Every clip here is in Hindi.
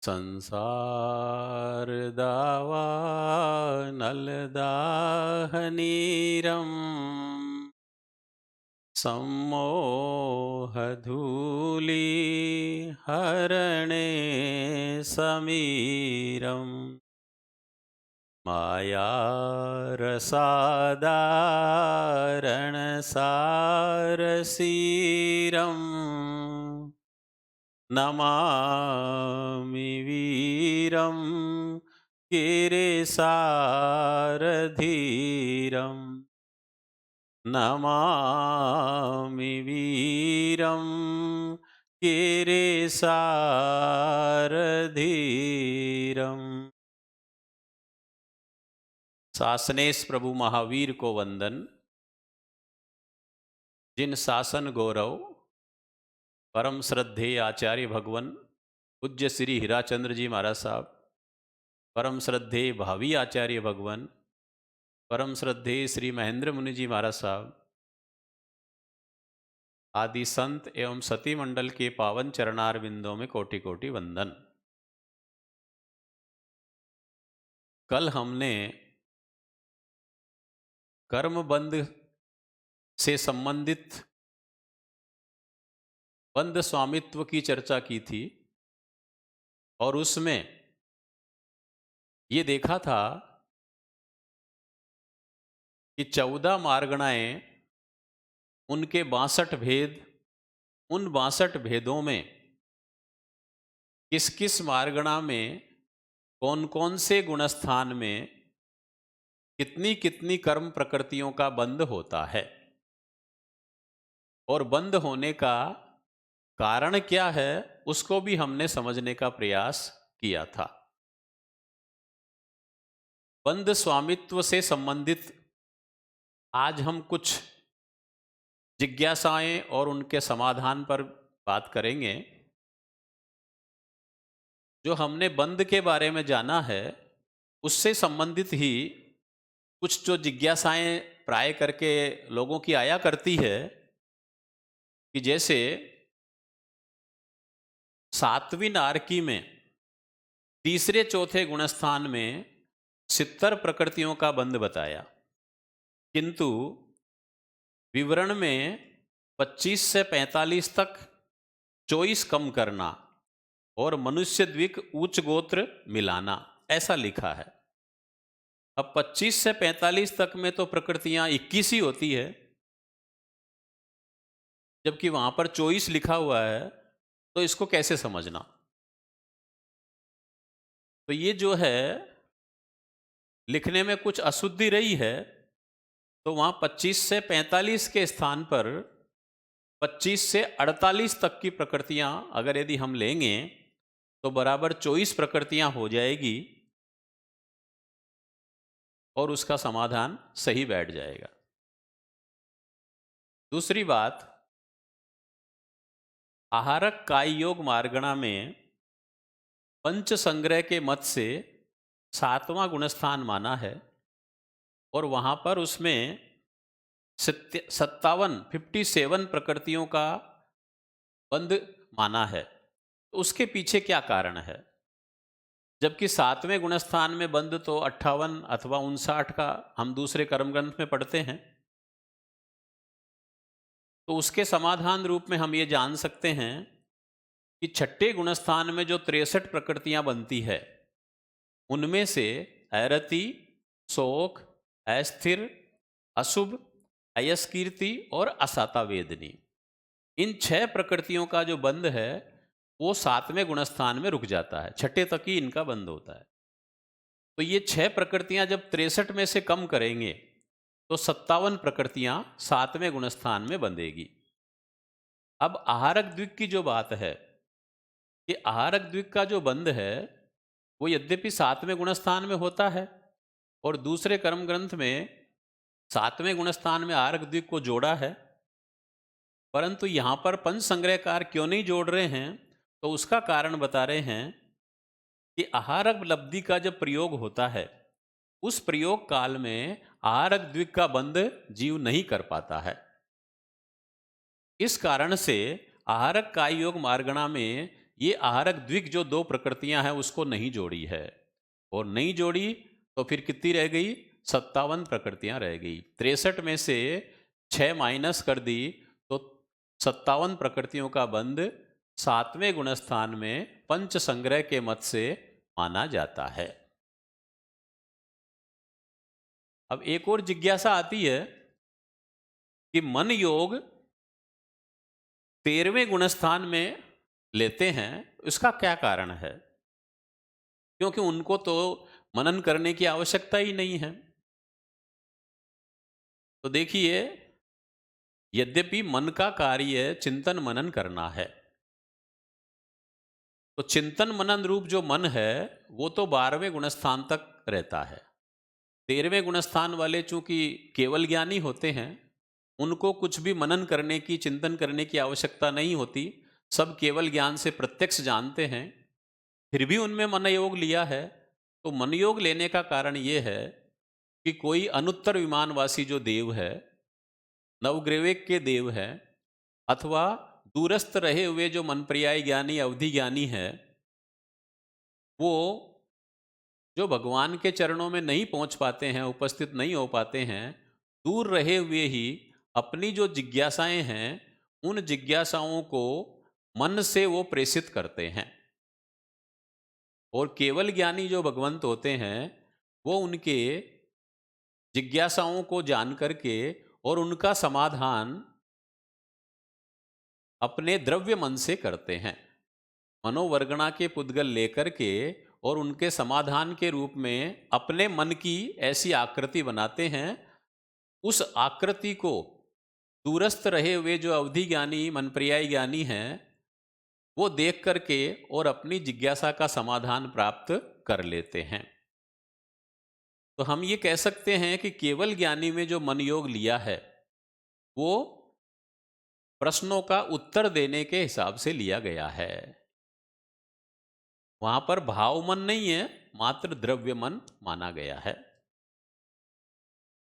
संसार दावानलदाहनीरम् सम्मोहधूलिहरणे समीरम् मायारसादारणसारसीरम् नमामि वीरं गिरिसारधीरम् नमामि वीरं गिरिसारधीरम्। शासनेश प्रभु महावीर को वंदन। जिन शासन गौरव परम श्रद्धेय आचार्य भगवन पूज्य श्री हीराचंद्र जी महाराज साहब, परम श्रद्धेय भावी आचार्य भगवन परम श्रद्धेय श्री महेंद्र मुनि जी महाराज साहब आदि संत एवं सती मंडल के पावन चरणार बिंदों में कोटि कोटि वंदन। कल हमने कर्म बंध से संबंधित बंध स्वामित्व की चर्चा की थी और उसमें ये देखा था कि 14 मार्गणाएं, उनके 62 भेद, उन 62 भेदों में किस किस मार्गणा में कौन कौन से गुणस्थान में कितनी कितनी कर्म प्रकृतियों का बंध होता है और बंध होने का कारण क्या है उसको भी हमने समझने का प्रयास किया था। बंध स्वामित्व से संबंधित आज हम कुछ जिज्ञासाएं और उनके समाधान पर बात करेंगे। जो हमने बंध के बारे में जाना है उससे संबंधित ही कुछ जो जिज्ञासाएं प्राय करके लोगों की आया करती है कि जैसे सातवीं नारकी में तीसरे चौथे गुणस्थान में 70 प्रकृतियों का बंध बताया, किंतु विवरण में 25 से 45 तक चॉइस कम करना और मनुष्य द्विक उच्च गोत्र मिलाना ऐसा लिखा है। अब 25 से 45 तक में तो प्रकृतियां 21 ही होती है, जबकि वहां पर चॉइस लिखा हुआ है, तो इसको कैसे समझना। तो ये जो है लिखने में कुछ अशुद्धि रही है, तो वहां 25 से 45 के स्थान पर 25 से 48 तक की प्रकृतियां अगर यदि हम लेंगे तो बराबर 24 प्रकृतियां हो जाएगी और उसका समाधान सही बैठ जाएगा। दूसरी बात, आहारक काय योग मार्गणा में पंच संग्रह के मत से 7वां गुणस्थान माना है और वहां पर उसमें 57 प्रकृतियों का बंध माना है। तो उसके पीछे क्या कारण है, जबकि 7वें गुणस्थान में बंध तो 58 अथवा 59 का हम दूसरे कर्म ग्रंथ में पढ़ते हैं। तो उसके समाधान रूप में हम ये जान सकते हैं कि छठे गुणस्थान में जो 63 प्रकृतियां बनती है उनमें से ऐरति, शोक, अस्थिर, अशुभ, अयस्कीर्ति और असाता वेदनी, इन 6 प्रकृतियों का जो बंध है वो 7वें गुणस्थान में रुक जाता है, छठे तक ही इनका बंध होता है। तो ये 6 प्रकृतियां जब 63 में से कम करेंगे तो 57 प्रकृतियां 7वें गुणस्थान में बंधेगी। अब आहारक द्विक की जो बात है कि आहारक द्विक का जो बंध है वो यद्यपि 7वें गुणस्थान में होता है और दूसरे कर्म ग्रंथ में 7वें गुणस्थान में आहारक द्विक को जोड़ा है, परंतु यहां पर पंच संग्रहकार क्यों नहीं जोड़ रहे हैं, तो उसका कारण बता रहे हैं कि आहारक लब्धि का जब प्रयोग होता है उस प्रयोग काल में आहारक द्विक का बंध जीव नहीं कर पाता है। इस कारण से आहारक काय योग मार्गणा में ये आहारक द्विग जो दो प्रकृतियां हैं उसको नहीं जोड़ी है, और नहीं जोड़ी तो फिर कितनी रह गई? 57 प्रकृतियां रह गई। 63 में से 6 माइनस कर दी तो 57 प्रकृतियों का बंध 7वें गुणस्थान में पंच संग्रह के मत से माना जाता है। अब एक और जिज्ञासा आती है कि मन योग 13वें गुणस्थान में लेते हैं, इसका क्या कारण है? क्योंकि उनको तो मनन करने की आवश्यकता ही नहीं है। तो देखिए, यद्यपि मन का कार्य चिंतन मनन करना है, तो चिंतन मनन रूप जो मन है वो तो 12वें गुणस्थान तक रहता है। 13वें गुणस्थान वाले चूंकि केवल ज्ञानी होते हैं, उनको कुछ भी मनन करने की, चिंतन करने की आवश्यकता नहीं होती, सब केवल ज्ञान से प्रत्यक्ष जानते हैं। फिर भी उनमें मन योग लिया है। तो मन योग लेने का कारण ये है कि कोई अनुत्तर विमानवासी जो देव है, नवग्रह के देव है, अथवा दूरस्थ रहे हुए जो मन पर्याय ज्ञानी, अवधि ज्ञानी है, वो जो भगवान के चरणों में नहीं पहुंच पाते हैं, उपस्थित नहीं हो पाते हैं, दूर रहे हुए ही अपनी जो जिज्ञासाएं हैं उन जिज्ञासाओं को मन से वो प्रेषित करते हैं। और केवल ज्ञानी जो भगवंत होते हैं वो उनके जिज्ञासाओं को जान करके और उनका समाधान अपने द्रव्य मन से करते हैं। मनोवर्गणा के पुद्गल लेकर के और उनके समाधान के रूप में अपने मन की ऐसी आकृति बनाते हैं। उस आकृति को दूरस्थ रहे हुए जो अवधि ज्ञानी, मन पर्याय ज्ञानी हैं, वो देख करके और अपनी जिज्ञासा का समाधान प्राप्त कर लेते हैं। तो हम ये कह सकते हैं कि केवल ज्ञानी में जो मन योग लिया है वो प्रश्नों का उत्तर देने के हिसाब से लिया गया है। वहां पर भाव मन नहीं है, मात्र द्रव्य मन माना गया है।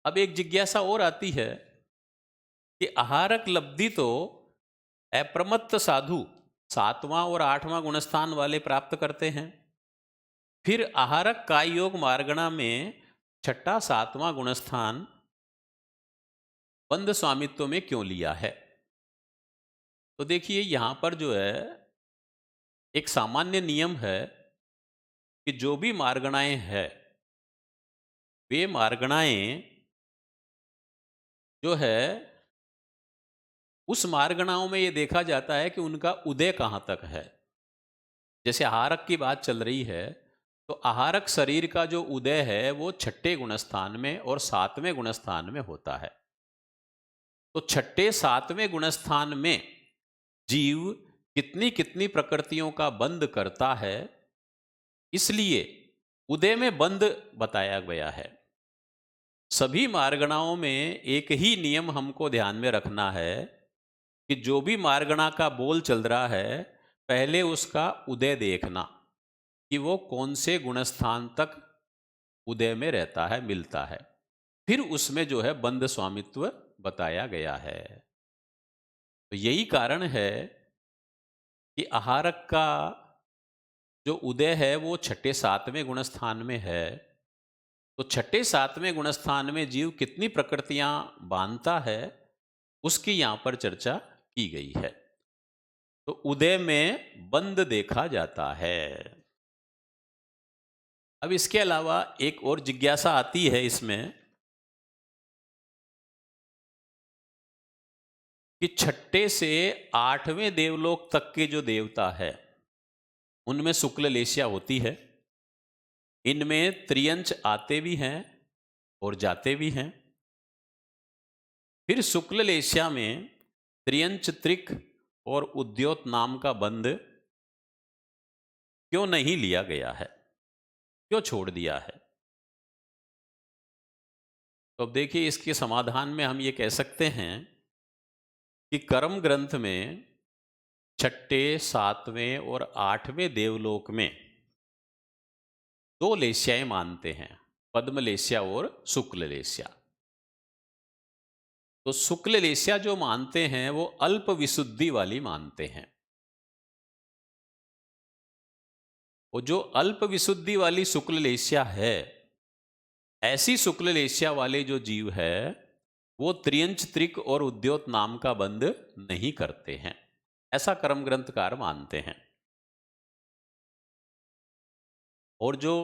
अब एक जिज्ञासा और आती है कि आहारक लब्धि तो अप्रमत्त साधु 7वां और 8वां गुणस्थान वाले प्राप्त करते हैं, फिर आहारक काय योग मार्गणा में 6ठा 7वां गुणस्थान बंध स्वामित्व में क्यों लिया है? तो देखिए, यहां पर जो है एक सामान्य नियम है कि जो भी मार्गणाएं हैं वे मार्गणाएं जो है उस मार्गणाओं में ये देखा जाता है कि उनका उदय कहां तक है। जैसे आहारक की बात चल रही है, तो आहारक शरीर का जो उदय है वो 6ठे गुणस्थान में और 7वें गुणस्थान में होता है। तो 6ठे 7वें गुणस्थान में जीव कितनी कितनी प्रकृतियों का बंध करता है, इसलिए उदय में बंध बताया गया है। सभी मार्गणाओं में एक ही नियम हमको ध्यान में रखना है कि जो भी मार्गणा का बोल चल रहा है, पहले उसका उदय देखना कि वो कौन से गुणस्थान तक उदय में रहता है, मिलता है, फिर उसमें जो है बंध स्वामित्व बताया गया है। तो यही कारण है कि आहारक का जो उदय है वो 6ठे 7वें गुणस्थान में है। तो 6ठे 7वें गुणस्थान में जीव कितनी प्रकृतियां बांधता है उसकी यहां पर चर्चा की गई है। तो उदय में बंध देखा जाता है। अब इसके अलावा एक और जिज्ञासा आती है इसमें कि 6ठे से 8वें देवलोक तक के जो देवता है उनमें शुक्ल लेस्या होती है। इनमें त्रियंच आते भी हैं और जाते भी हैं। फिर शुक्ल लेस्या में त्रियंच, त्रिक और उद्योत नाम का बंध क्यों नहीं लिया गया है, क्यों छोड़ दिया है? तो अब देखिए, इसके समाधान में हम ये कह सकते हैं कि कर्म ग्रंथ में 6ठे 7वें और 8वें देवलोक में दो लेस्याएं मानते हैं, पद्म लेस्या और शुक्ल लेस्या। तो शुक्ल लेस्या जो मानते हैं वो अल्प विशुद्धि वाली मानते हैं। वो जो अल्प विशुद्धि वाली शुक्ल लेस्या है, ऐसी शुक्ल लेस्या वाले जो जीव है वो त्रियंच त्रिक और उद्योत नाम का बंध नहीं करते हैं, ऐसा कर्म ग्रंथकार मानते हैं। और जो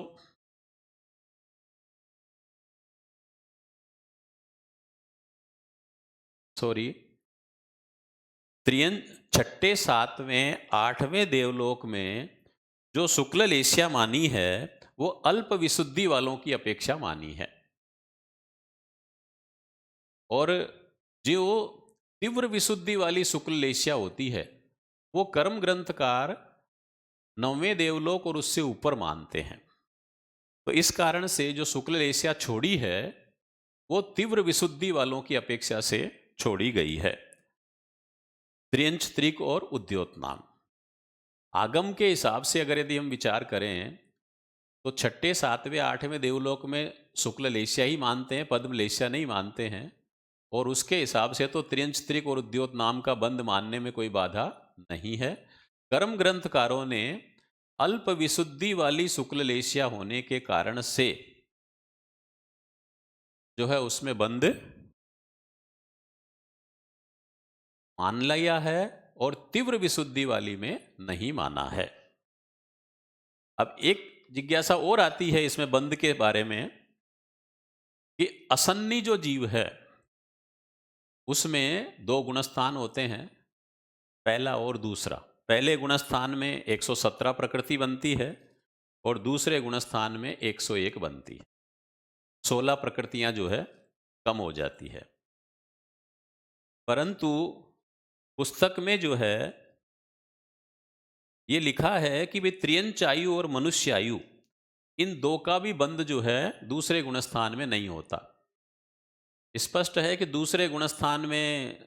सॉरी त्रियन छठे सातवें आठवें देवलोक में जो शुक्ल लेस्या मानी है वो अल्प विशुद्धि वालों की अपेक्षा मानी है। और जो तीव्र विशुद्धि वाली शुक्ल लेस्या होती है वो कर्म ग्रंथकार नौवें देवलोक और उससे ऊपर मानते हैं। तो इस कारण से जो शुक्ल लेस्या छोड़ी है वो तीव्र विशुद्धि वालों की अपेक्षा से छोड़ी गई है। त्रियंच त्रिक और उद्योत नाम आगम के हिसाब से अगर यदि हम विचार करें तो छठे सातवें आठवें देवलोक में शुक्ल लेस्या ही मानते हैं, पद्म लेस्या नहीं मानते हैं। और उसके हिसाब से तो त्रियंच त्रिक और उद्योत नाम का बंध मानने में कोई बाधा नहीं है। कर्म ग्रंथकारों ने अल्प विशुद्धि वाली शुक्ल लेस्या होने के कारण से जो है उसमें बंध मान लिया है और तीव्र विशुद्धि वाली में नहीं माना है। अब एक जिज्ञासा और आती है इसमें बंध के बारे में कि असन्नी जो जीव है उसमें दो गुणस्थान होते हैं, पहला और दूसरा। पहले गुणस्थान में 117 प्रकृति बनती है और दूसरे गुणस्थान में 101 बनती है। 16 प्रकृतियां जो है कम हो जाती है। परंतु पुस्तक में जो है ये लिखा है कि भाई त्रियंच आयु और मनुष्य आयु इन दो का भी बंध जो है दूसरे गुणस्थान में नहीं होता। स्पष्ट है कि दूसरे गुणस्थान में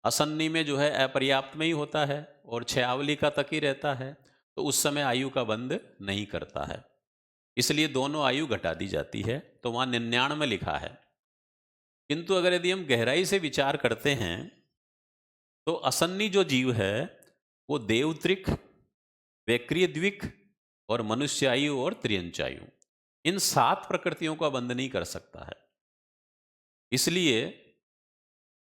असन्नी में जो है अपर्याप्त में ही होता है और छयावली का तक ही रहता है, तो उस समय आयु का बंध नहीं करता है, इसलिए दोनों आयु घटा दी जाती है। तो वहां 99 लिखा है। किंतु अगर यदि हम गहराई से विचार करते हैं तो असन्नी जो जीव है वो देवत्रिक, वैक्रिय द्विक और मनुष्यायु और त्रियंचायु इन 7 प्रकृतियों का बंध नहीं कर सकता है। इसलिए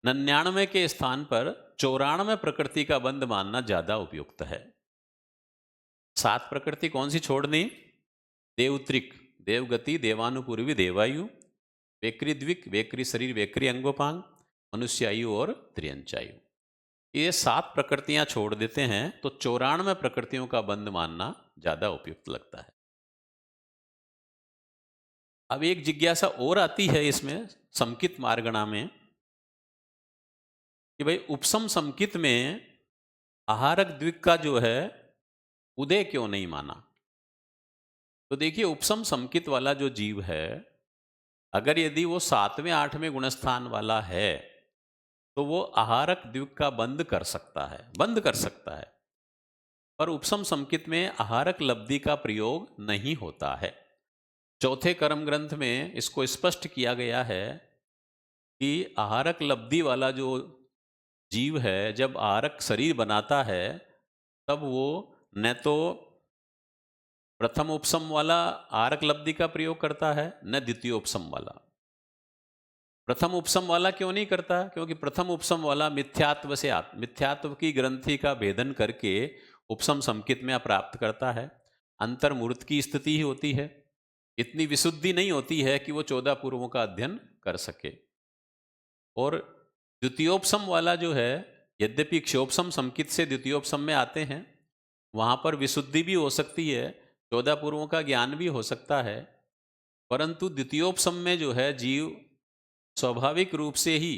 99 के स्थान पर 94 प्रकृति का बंध मानना ज्यादा उपयुक्त है। 7 प्रकृति कौन सी छोड़नी? देवत्रिक, देवगति, देवानुपूर्वी, देवायु, वैक्री द्विक, वैक्री शरीर, वैक्री अंगोपांग, मनुष्यायु और त्रियंचायु, ये 7 प्रकृतियां छोड़ देते हैं तो 94 प्रकृतियों का बंध मानना ज्यादा उपयुक्त लगता है। अब एक जिज्ञासा और आती है इसमें समकित मार्गणा में कि भाई उपसम समकित में आहारक द्विक का जो है उदय क्यों नहीं माना? तो देखिए उपसम समकित वाला जो जीव है अगर यदि वो 7वें 8वें गुणस्थान वाला है तो वो आहारक द्विक का बंध कर सकता है, बंद कर सकता है। पर उपसम समकित में आहारक लब्धि का प्रयोग नहीं होता है। चौथे कर्म ग्रंथ में इसको स्पष्ट किया गया है कि आहारक लब्धि वाला जो जीव है जब आहारक शरीर बनाता है तब वो न तो प्रथम उपसम वाला आहारक लब्धि का प्रयोग करता है न द्वितीय उपसम वाला। प्रथम उपसम वाला क्यों नहीं करता? क्योंकि प्रथम उपसम वाला मिथ्यात्व से मिथ्यात्व की ग्रंथि का भेदन करके उपसम समकित में प्राप्त करता है। अंतर्मूर्त की स्थिति ही होती है, इतनी विशुद्धि नहीं होती है कि वो 14 पूर्वों का अध्ययन कर सके। और द्वितीयोपसम वाला जो है यद्यपि क्षोपसम समकित से द्वितीयोपसम में आते हैं, वहां पर विशुद्धि भी हो सकती है, 14 पूर्वों का ज्ञान भी हो सकता है, परंतु द्वितीयोपसम में जो है जीव स्वाभाविक रूप से ही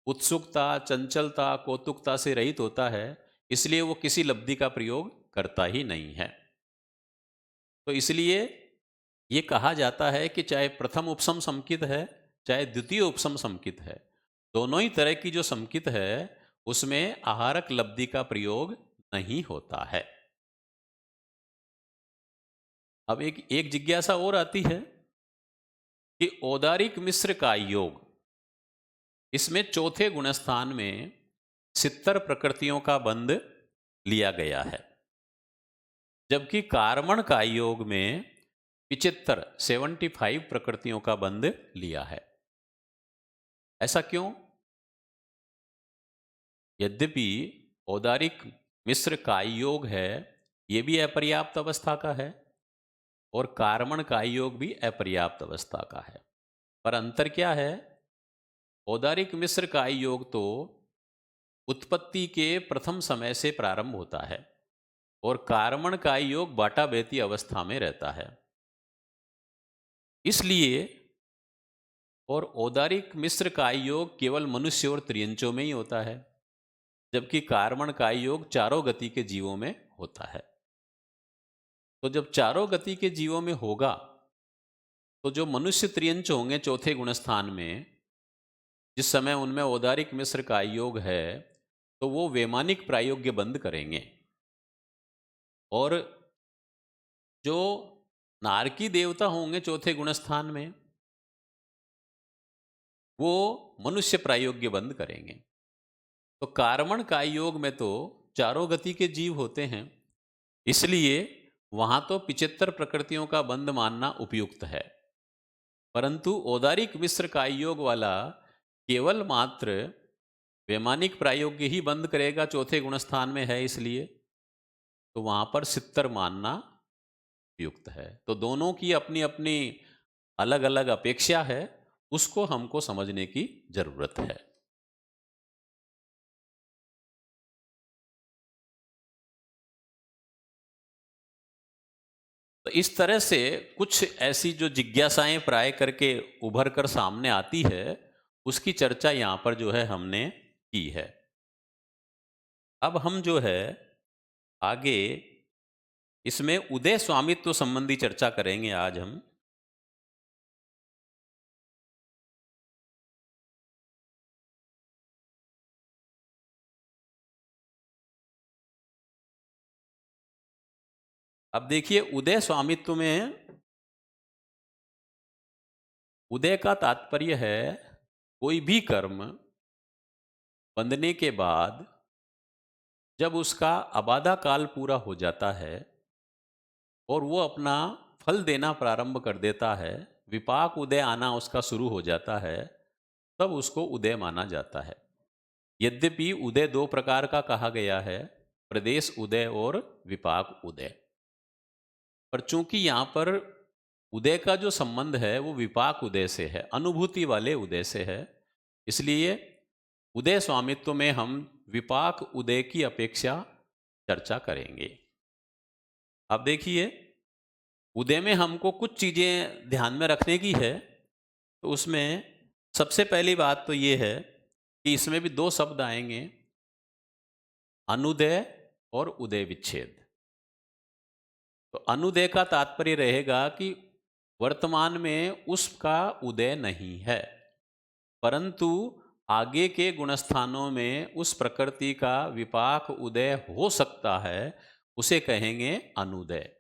उत्सुकता, चंचलता, कौतुकता से रहित होता है, इसलिए वो किसी लब्धि का प्रयोग करता ही नहीं है। तो इसलिए ये कहा जाता है कि चाहे प्रथम उपसम समकित है चाहे द्वितीय उपसम समकित है, दोनों ही तरह की जो समकित है उसमें आहारक लब्धि का प्रयोग नहीं होता है। अब एक जिज्ञासा और आती है कि औदारिक मिश्र का योग, इसमें चौथे गुणस्थान में 70 प्रकृतियों का बंध लिया गया है। जबकि कार्बन का योग में 75 प्रकृतियों का बंध लिया है। ऐसा क्यों? यद्यपि औदारिक मिश्र का योग है, ये भी अपर्याप्त अवस्था का है, और कार्बन का योग भी अपर्याप्त अवस्था का है। पर अंतर क्या है? औदारिक मिश्र का योग तो उत्पत्ति के प्रथम समय से प्रारंभ होता है, और कार्बन का योग बाटा बेती अवस्था में रहता है। इसलिए और औदारिक मिश्र का योग केवल मनुष्य और त्रियंचों में ही होता है, जबकि कार्बन का योग चारों गति के जीवों में होता है। तो जब चारों गति के जीवों में होगा, तो जो मनुष्य त्रियंच होंगे चौथे गुणस्थान में, जिस समय उनमें औदारिक मिश्र का योग है, तो वो वैमानिक प्रायोग्य बंद करेंगे। और जो नारकी देवता होंगे चौथे गुणस्थान में, वो मनुष्य प्रायोग्य बंद करेंगे। तो कार्बन का योग में तो चारों गति के जीव होते हैं, इसलिए वहां तो 75 प्रकृतियों का बंध मानना उपयुक्त है। परंतु औदारिक मिश्र का योग वाला केवल मात्र वैमानिक प्रायोग्य ही बंद करेगा, चौथे गुणस्थान में है इसलिए, तो वहां पर 70 मानना उपयुक्त है। तो दोनों की अपनी अपनी अलग अलग अपेक्षा है, उसको हमको समझने की जरूरत है। तो इस तरह से कुछ ऐसी जो जिज्ञासाएं प्राय करके उभर कर सामने आती है, उसकी चर्चा यहां पर जो है हमने की है। अब हम जो है आगे इसमें उदय स्वामित्व संबंधी चर्चा करेंगे आज हम। अब देखिए, उदय स्वामित्व में उदय का तात्पर्य है कोई भी कर्म बंधने के बाद जब उसका अबाधा काल पूरा हो जाता है और वो अपना फल देना प्रारंभ कर देता है, विपाक उदय आना उसका शुरू हो जाता है, तब उसको उदय माना जाता है। यद्यपि उदय दो प्रकार का कहा गया है, प्रदेश उदय और विपाक उदय। पर चूंकि यहां पर उदय का जो संबंध है वो विपाक उदय से है, अनुभूति वाले उदय से है, इसलिए उदय स्वामित्व में हम विपाक उदय की अपेक्षा चर्चा करेंगे। अब देखिए, उदय में हमको कुछ चीजें ध्यान में रखने की है। तो उसमें सबसे पहली बात तो ये है कि इसमें भी दो शब्द आएंगे, अनुदय और उदय विच्छेद। तो अनुदय का तात्पर्य रहेगा कि वर्तमान में उसका उदय नहीं है, परंतु आगे के गुणस्थानों में उस प्रकृति का विपाक उदय हो सकता है, उसे कहेंगे अनुदय।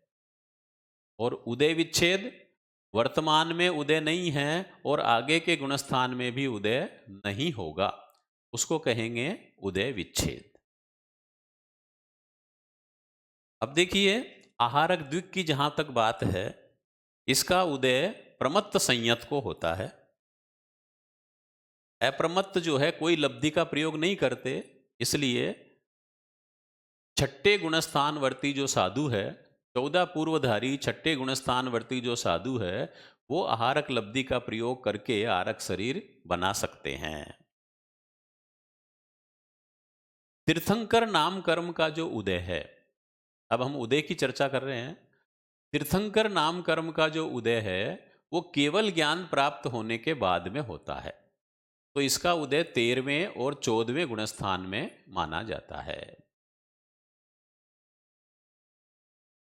और उदय विच्छेद, वर्तमान में उदय नहीं है और आगे के गुणस्थान में भी उदय नहीं होगा, उसको कहेंगे उदय विच्छेद। अब देखिए, आहारक द्विक की जहां तक बात है, इसका उदय प्रमत्त संयत को होता है। अप्रमत्त जो है कोई लब्धि का प्रयोग नहीं करते, इसलिए छठे गुणस्थानवर्ती जो साधु है, 14 पूर्वधारी छठे गुणस्थानवर्ती जो साधु है, वो आहारक लब्धि का प्रयोग करके आरक शरीर बना सकते हैं। तीर्थंकर नाम कर्म का जो उदय है, अब हम उदय की चर्चा कर रहे हैं। तीर्थंकर नाम कर्म का जो उदय है वो केवल ज्ञान प्राप्त होने के बाद में होता है, तो इसका उदय 13वें और 14वें गुणस्थान में माना जाता है।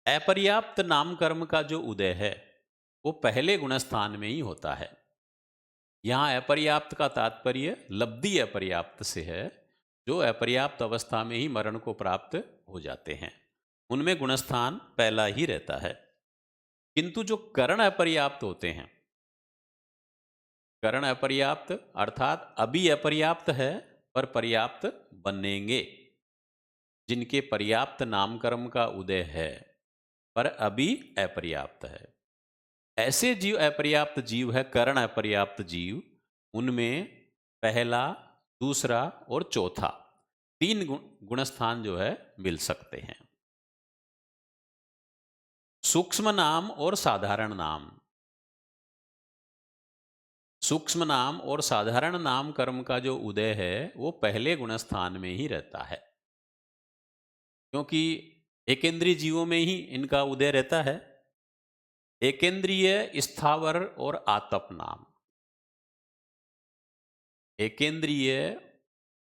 अपर्याप्त नाम कर्म का जो उदय है वो पहले गुणस्थान में ही होता है। यहां अपर्याप्त का तात्पर्य लब्धि अपर्याप्त से है, जो अपर्याप्त अवस्था में ही मरण को प्राप्त हो जाते हैं, उनमें गुणस्थान पहला ही रहता है। किंतु जो करण अपर्याप्त होते हैं, करण अपर्याप्त अर्थात अभी अपर्याप्त है पर पर्याप्त बनेंगे, जिनके पर्याप्त नामकर्म का उदय है, पर अभी अपर्याप्त है। ऐसे जीव अपर्याप्त जीव है, करण अपर्याप्त जीव, उनमें पहला, दूसरा और चौथा तीन गुणस्थान जो है मिल सकते हैं। सूक्ष्म नाम और साधारण नाम। सूक्ष्म नाम और साधारण नाम कर्म का जो उदय है वो पहले गुणस्थान में ही रहता है, क्योंकि एकेंद्रीय जीवों में ही इनका उदय रहता है। एकेंद्रीय, स्थावर और आतप नाम। एकेंद्रीय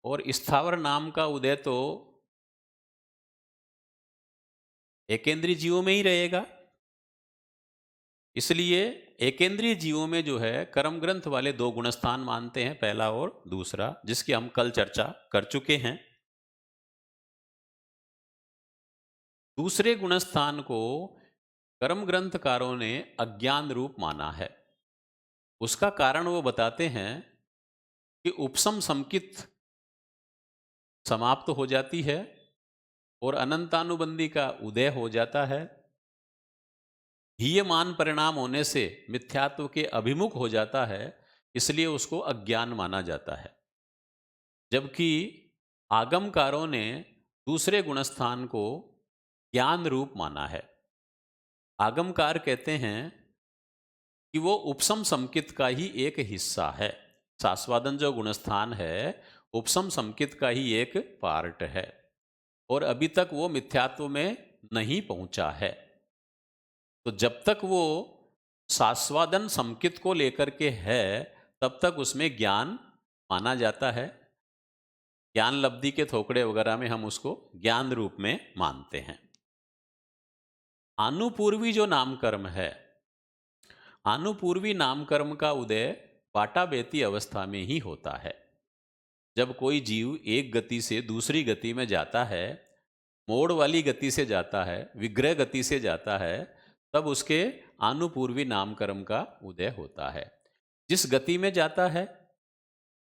और स्थावर नाम का उदय तो एकेंद्रीय जीवों में ही रहेगा। इसलिए एकेंद्रीय जीवों में जो है कर्म ग्रंथ वाले दो गुणस्थान मानते हैं, पहला और दूसरा, जिसकी हम कल चर्चा कर चुके हैं। दूसरे गुणस्थान को कर्म ग्रंथकारों ने अज्ञान रूप माना है। उसका कारण वो बताते हैं कि उपसम समकित समाप्त हो जाती है और अनंतानुबंधी का उदय हो जाता है। हीयमान परिणाम होने से मिथ्यात्व के अभिमुख हो जाता है, इसलिए उसको अज्ञान माना जाता है। जबकि आगमकारों ने दूसरे गुणस्थान को ज्ञान रूप माना है। आगमकार कहते हैं कि वो उपसम समकित का ही एक हिस्सा है। सास्वादन जो गुणस्थान है उपसम समकित का ही एक पार्ट है और अभी तक वो मिथ्यात्व में नहीं पहुंचा है। तो जब तक वो सास्वादन समकित को लेकर के है तब तक उसमें ज्ञान माना जाता है। ज्ञान लब्धि के थोकड़े वगैरह में हम उसको ज्ञान रूप में मानते हैं। आनुपूर्वी जो नामकर्म है, आनुपूर्वी नामकर्म का उदय पाटाबेती अवस्था में ही होता है। जब कोई जीव एक गति से दूसरी गति में जाता है, मोड़ वाली गति से जाता है, विग्रह गति से जाता है, तब उसके आनुपूर्वी नामकर्म का उदय होता है। जिस गति में जाता है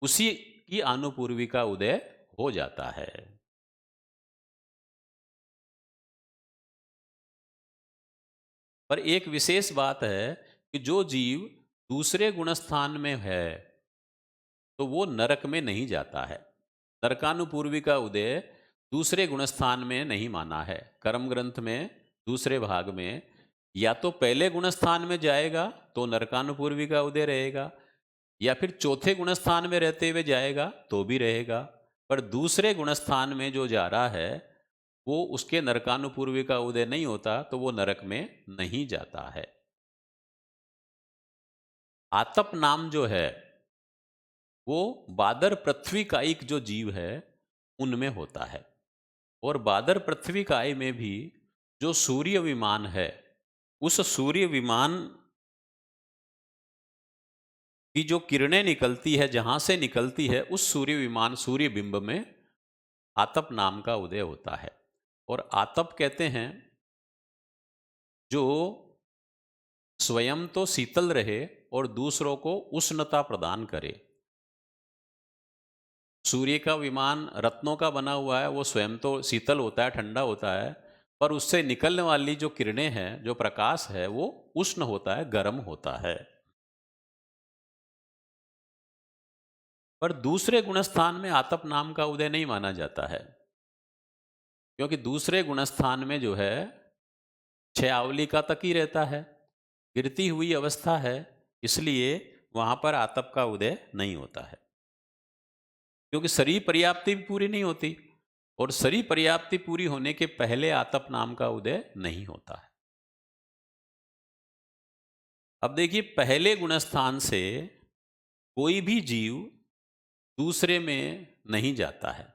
उसी की आनुपूर्वी का उदय हो जाता है। पर एक विशेष बात है कि जो जीव दूसरे गुणस्थान में है तो वो नरक में नहीं जाता है। नरकानुपूर्वी का उदय दूसरे गुणस्थान में नहीं माना है। कर्म ग्रंथ में दूसरे भाग में या तो पहले गुणस्थान में जाएगा तो नरकानुपूर्वी का उदय रहेगा, या फिर चौथे गुणस्थान में रहते हुए जाएगा तो भी रहेगा। पर दूसरे गुणस्थान में जो जा रहा है वो उसके नरकानुपूर्वी का उदय नहीं होता, तो वो नरक में नहीं जाता है। आतप नाम जो है वो बादर पृथ्वी कायिक जो जीव है उनमें होता है। और बादर पृथ्वी काय में भी जो सूर्य विमान है, उस सूर्य विमान की जो किरणें निकलती है, जहां से निकलती है, उस सूर्य विमान सूर्य बिंब में आतप नाम का उदय होता है। और आतप कहते हैं जो स्वयं तो शीतल रहे और दूसरों को उष्णता प्रदान करे। सूर्य का विमान रत्नों का बना हुआ है, वो स्वयं तो शीतल होता है, ठंडा होता है, पर उससे निकलने वाली जो किरणें हैं, जो प्रकाश है, वो उष्ण होता है, गर्म होता है। पर दूसरे गुणस्थान में आतप नाम का उदय नहीं माना जाता है, क्योंकि दूसरे गुणस्थान में जो है छयावली का तक ही रहता है, गिरती हुई अवस्था है, इसलिए वहां पर आतप का उदय नहीं होता है। क्योंकि शरीर पर्याप्ति भी पूरी नहीं होती, और शरीर पर्याप्ति पूरी होने के पहले आतप नाम का उदय नहीं होता है। अब देखिए, पहले गुणस्थान से कोई भी जीव दूसरे में नहीं जाता है।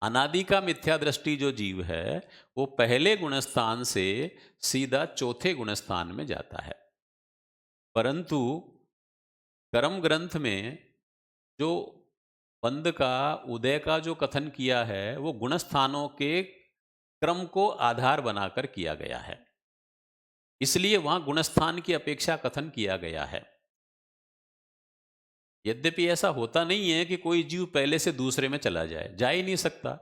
अनादि का मिथ्या दृष्टि जो जीव है वो पहले गुणस्थान से सीधा चौथे गुणस्थान में जाता है। परंतु कर्म ग्रंथ में जो बंध का उदय का जो कथन किया है वो गुणस्थानों के क्रम को आधार बनाकर किया गया है, इसलिए वहां गुणस्थान की अपेक्षा कथन किया गया है। यद्यपि ऐसा होता नहीं है कि कोई जीव पहले से दूसरे में चला जाए, जा ही नहीं सकता।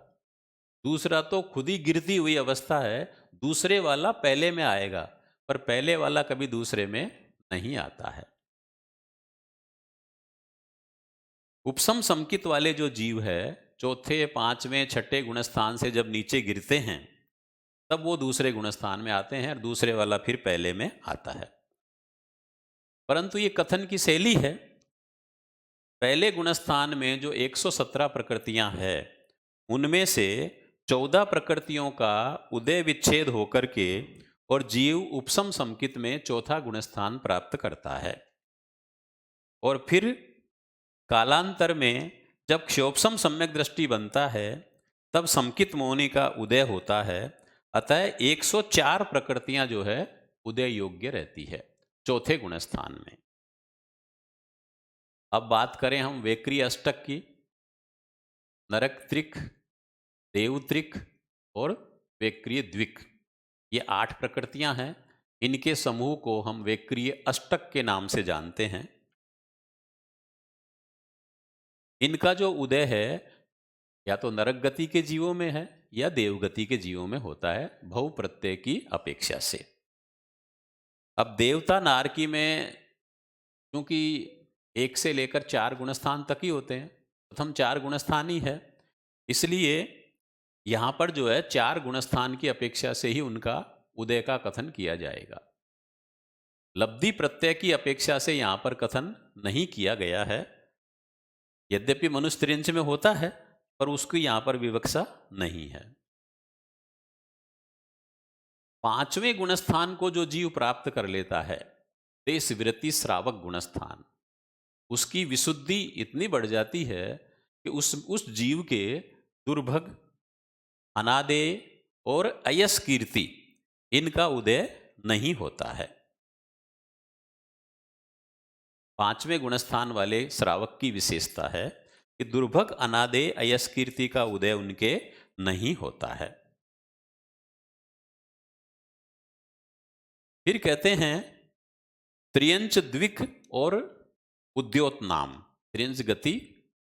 दूसरा तो खुद ही गिरती हुई अवस्था है, दूसरे वाला पहले में आएगा, पर पहले वाला कभी दूसरे में नहीं आता है। उपसम समकित वाले जो जीव है, चौथे, पांचवें, छठे गुणस्थान से जब नीचे गिरते हैं, तब वो दूसरे गुणस्थान में आते हैं और दूसरे वाला फिर पहले में आता है। परंतु ये कथन की शैली है। पहले गुणस्थान में जो 117 प्रकृतियां हैं, उनमें से 14 प्रकृतियों का उदय विच्छेद होकर के और जीव उपसम समकित में चौथा गुणस्थान प्राप्त करता है। और फिर कालांतर में जब क्षोभसम सम्यक दृष्टि बनता है, तब समकित मोहिनी का उदय होता है। अतः 104 प्रकृतियां जो है उदय योग्य रहती है चौथे गुणस्थान में। अब बात करें हम वैक्री अष्टक की। नरक त्रिक, देवत्रिक और वैक्रिय द्विक, ये 8 प्रकृतियां हैं। इनके समूह को हम वैक्रिय अष्टक के नाम से जानते हैं। इनका जो उदय है या तो नरक गति के जीवों में है या देवगति के जीवों में होता है, भव प्रत्यय की अपेक्षा से। अब देवता नारकी में क्योंकि 1 से लेकर 4 गुणस्थान तक ही होते हैं, प्रथम 4 गुणस्थान ही है, इसलिए यहां पर जो है 4 गुणस्थान की अपेक्षा से ही उनका उदय का कथन किया जाएगा। लब्धि प्रत्यय की अपेक्षा से यहां पर कथन नहीं किया गया है। यद्यपि मनुष्य त्रियंच में होता है, पर उसकी यहां पर विवक्षा नहीं है। 5वें गुणस्थान को जो जीव प्राप्त कर लेता है, देश विरति श्रावक गुणस्थान, उसकी विशुद्धि इतनी बढ़ जाती है कि उस जीव के दुर्भग, अनादेय और अयस कीर्ति, इनका उदय नहीं होता है। 5वें गुणस्थान वाले श्रावक की विशेषता है कि दुर्भग, अनादेय, अयस कीर्ति का उदय उनके नहीं होता है। फिर कहते हैं त्रियंच द्विक और उद्योत नाम। त्रियंच गति,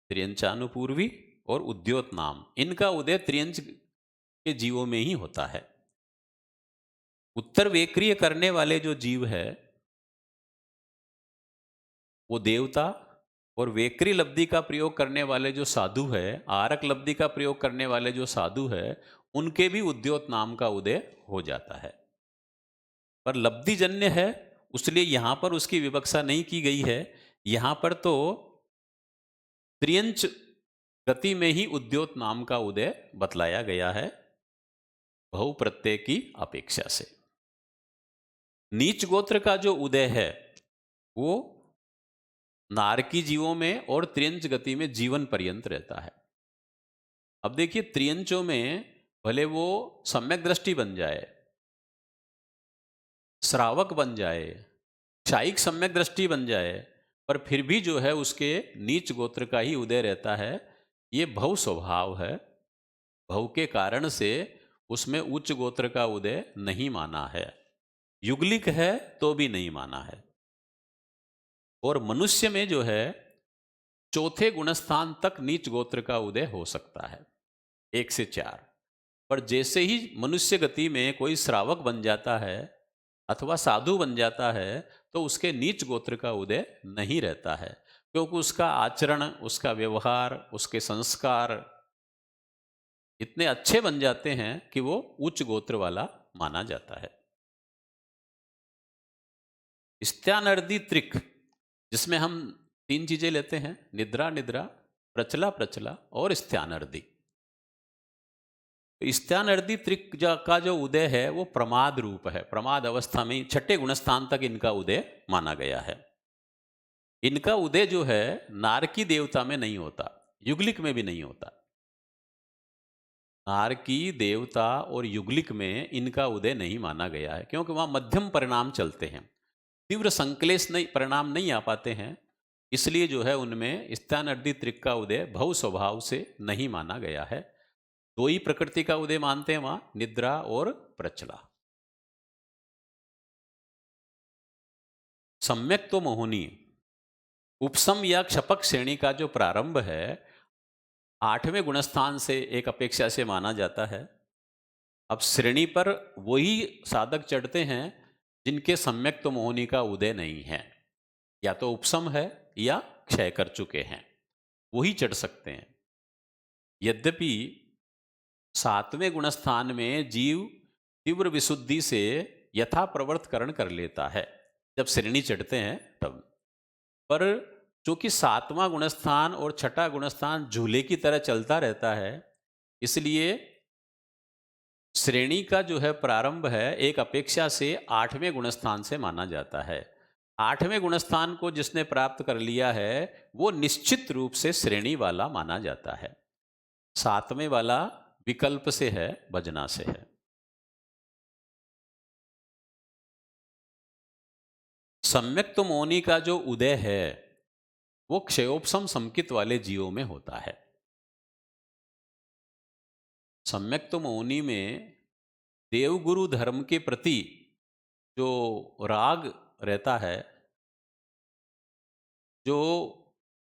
त्रियंचानुपूर्वी और उद्योत नाम, इनका उदय त्रियंच के जीवों में ही होता है। उत्तर वेक्रिय करने वाले जो जीव है वो देवता, और वेक्री लब्धि का प्रयोग करने वाले जो साधु है, आरक लब्धि का प्रयोग करने वाले जो साधु है, उनके भी उद्योत नाम का उदय हो जाता है। पर लब्धि जन्य है, उसलिए यहां पर उसकी विवक्षा नहीं की गई है। यहां पर तो त्रियंच गति में ही उद्योत नाम का उदय बतलाया गया है, बहु प्रत्यय की अपेक्षा से। नीच गोत्र का जो उदय है वो नारकी जीवों में और त्रियंच गति में जीवन पर्यंत रहता है। अब देखिए, त्रियंचों में भले वो सम्यक दृष्टि बन जाए, श्रावक बन जाए, क्षायिक सम्यक दृष्टि बन जाए, पर फिर भी जो है उसके नीच गोत्र का ही उदय रहता है। ये भव स्वभाव है। भव के कारण से उसमें उच्च गोत्र का उदय नहीं माना है। युगलिक है तो भी नहीं माना है। और मनुष्य में जो है चौथे गुणस्थान तक नीच गोत्र का उदय हो सकता है, 1 से 4। पर जैसे ही मनुष्य गति में कोई श्रावक बन जाता है अथवा साधु बन जाता है, तो उसके नीच गोत्र का उदय नहीं रहता है, क्योंकि उसका आचरण, उसका व्यवहार, उसके संस्कार इतने अच्छे बन जाते हैं कि वो उच्च गोत्र वाला माना जाता है। स्त्यानर्दी त्रिक, जिसमें हम 3 चीजें लेते हैं, निद्रा निद्रा, प्रचला प्रचला और स्त्यानर्दी। स्त्यानर्दी त्रिक का जो उदय है वो प्रमाद रूप है। प्रमाद अवस्था में 6ठे गुणस्थान तक इनका उदय माना गया है। इनका उदय जो है नारकी देवता में नहीं होता, युगलिक में भी नहीं होता। नारकी देवता और युगलिक में इनका उदय नहीं माना गया है, क्योंकि वहां मध्यम परिणाम चलते हैं, तीव्र संक्लेश नहीं, परिणाम नहीं आ पाते हैं। इसलिए जो है उनमें स्त्यानर्दी त्रिक का उदय भव स्वभाव से नहीं माना गया है। 2 ही प्रकृति का उदय मानते हैं वहां, निद्रा और प्रचला। सम्यक तो मोहिनी, उपसम या क्षपक श्रेणी का जो प्रारंभ है 8वें गुणस्थान से एक अपेक्षा से माना जाता है। अब श्रेणी पर वही साधक चढ़ते हैं जिनके सम्यक्त मोहिनी का उदय नहीं है, या तो उपसम है या क्षय कर चुके हैं, वही चढ़ सकते हैं। यद्यपि 7वें गुणस्थान में जीव तीव्र विशुद्धि से यथा प्रवर्तकरण कर लेता है जब श्रेणी चढ़ते हैं तब। पर चूंकि 7वां गुणस्थान और 6ठा गुणस्थान झूले की तरह चलता रहता है, इसलिए श्रेणी का जो है प्रारंभ है एक अपेक्षा से 8वें गुणस्थान से माना जाता है। 8वें गुणस्थान को जिसने प्राप्त कर लिया है वो निश्चित रूप से श्रेणी वाला माना जाता है। 7वें वाला विकल्प से है, भजना से है। सम्यक्त मोहिनी का जो उदय है वो क्षयोपशम संकित वाले जीवों में होता है। सम्यक्त मोहिनी में देवगुरु धर्म के प्रति जो राग रहता है, जो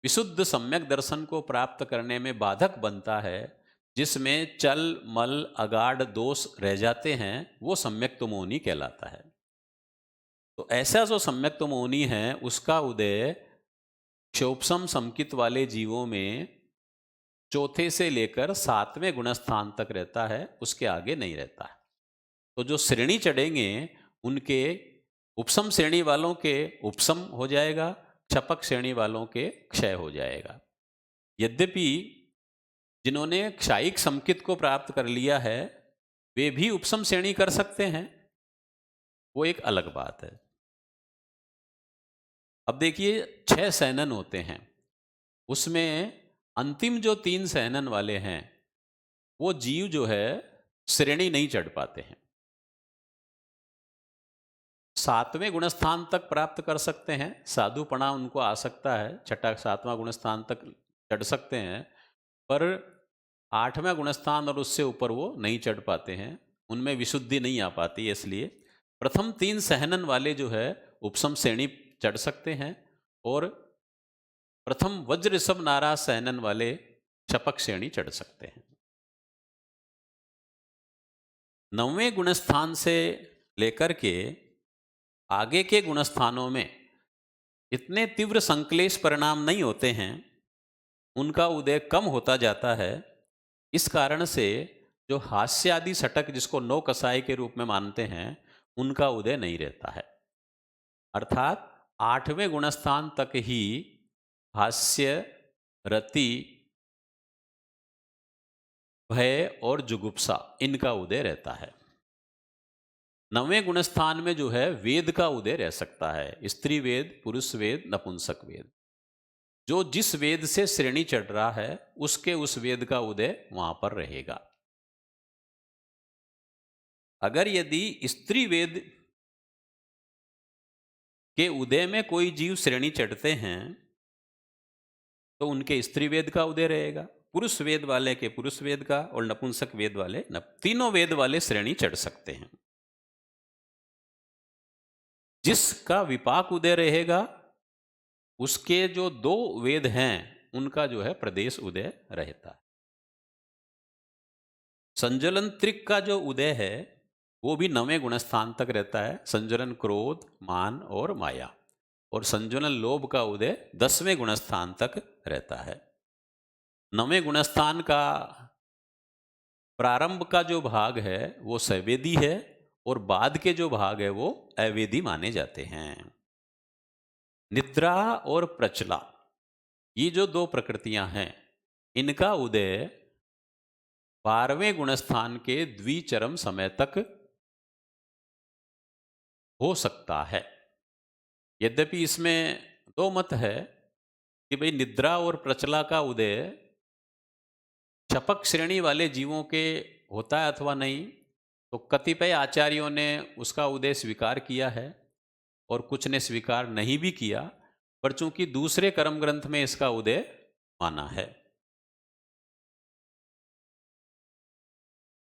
विशुद्ध सम्यक दर्शन को प्राप्त करने में बाधक बनता है, जिसमें चल मल अगाढ़ दोष रह जाते हैं, वो सम्यक्त मोहिनी कहलाता है। तो ऐसा जो सम्यक्त मोहिनी है उसका उदय क्षोपसम संकित वाले जीवों में चौथे से लेकर 7वें गुणस्थान तक रहता है, उसके आगे नहीं रहता है। तो जो श्रेणी चढ़ेंगे उनके उपसम श्रेणी वालों के उपसम हो जाएगा, क्षपक श्रेणी वालों के क्षय हो जाएगा। यद्यपि जिन्होंने क्षायिक संकित को प्राप्त कर लिया है वे भी उपसम श्रेणी कर सकते हैं, वो एक अलग बात है। अब देखिए 6 सैनन होते हैं, उसमें अंतिम जो 3 सैनन वाले हैं वो जीव जो है श्रेणी नहीं चढ़ पाते हैं। 7वें गुणस्थान तक प्राप्त कर सकते हैं, साधुपणा उनको आ सकता है, 6ठा 7वां गुणस्थान तक चढ़ सकते हैं, पर 8वां गुणस्थान और उससे ऊपर वो नहीं चढ़ पाते हैं, उनमें विशुद्धि नहीं आ पाती। इसलिए प्रथम 3 सहनन वाले जो है उपसम श्रेणी चढ़ सकते हैं और प्रथम वज्र ऋषभ नाराज सहनन वाले क्षपक श्रेणी चढ़ सकते हैं। 9वें गुणस्थान से लेकर के आगे के गुणस्थानों में इतने तीव्र संक्लेश परिणाम नहीं होते हैं, उनका उदय कम होता जाता है। इस कारण से जो हास्य आदि षटक जिसको नौ कसाई के रूप में मानते हैं उनका उदय नहीं रहता है। अर्थात 8वें गुणस्थान तक ही हास्य, रति, भय और जुगुप्सा इनका उदय रहता है। 9वें गुणस्थान में जो है वेद का उदय रह सकता है, स्त्री वेद, पुरुष वेद, नपुंसक वेद। जो जिस वेद से श्रेणी चढ़ रहा है उसके उस वेद का उदय वहां पर रहेगा। अगर यदि स्त्री वेद के उदय में कोई जीव श्रेणी चढ़ते हैं तो उनके स्त्री वेद का उदय रहेगा, पुरुष वेद वाले के पुरुष वेद का, और नपुंसक वेद वाले तीनों वेद वाले श्रेणी चढ़ सकते हैं। जिसका विपाक उदय रहेगा उसके जो 2 वेद हैं उनका जो है प्रदेश उदय रहता है। संज्वलन त्रिक का जो उदय है वो भी 9वें गुणस्थान तक रहता है, संज्वलन क्रोध, मान और माया, और संज्वलन लोभ का उदय 10वें गुणस्थान तक रहता है। 9वें गुणस्थान का प्रारंभ का जो भाग है वो सवेदी है और बाद के जो भाग है वो अवेदी माने जाते हैं। निद्रा और प्रचला ये जो 2 प्रकृतियां हैं इनका उदय 12वें गुणस्थान के द्विचरम समय तक हो सकता है। यद्यपि इसमें 2 मत है कि भाई निद्रा और प्रचला का उदय क्षपक श्रेणी वाले जीवों के होता है अथवा नहीं। तो कतिपय आचार्यों ने उसका उदय स्वीकार किया है और कुछ ने स्वीकार नहीं भी किया, पर चूंकि दूसरे कर्म ग्रंथ में इसका उदय माना है।